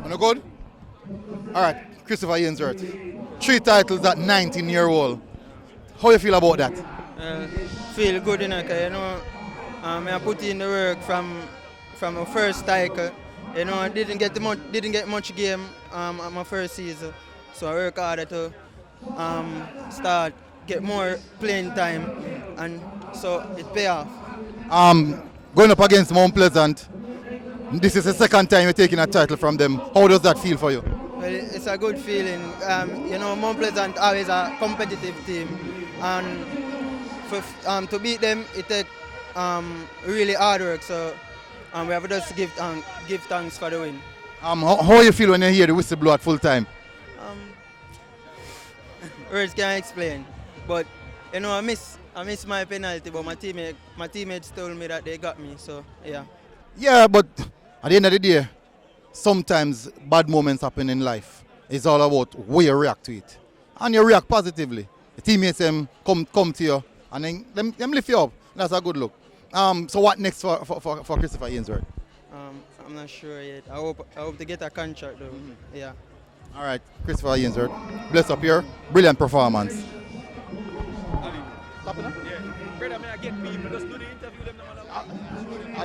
You good? All right, Christopher Ainsworth. 3 titles at 19-year-old. How you feel about that? Feel good, I put in the work from my first title. I didn't get much game at my first season, so I work harder to start get more playing time, and so it pay off. Going up against Mount Pleasant, this is the second time you're taking a title from them. How does that feel for you? Well, it's a good feeling. Mount Pleasant always a competitive team, and to beat them, it takes really hard work. So we have to just give thanks for the win. How you feel when you hear the whistle blow at full time? Words can't explain, but I miss my penalty, but my teammates told me that they got me. So yeah. Yeah, but at the end of the day, sometimes bad moments happen in life. It's all about how you react to it, and you react positively. The teammates come to you, and then them lift you up. That's a good look. So what next for Christopher Ainsworth? I'm not sure yet. I hope to get a contract though. Yeah. All right, Christopher Ainsworth, bless up here. Brilliant performance.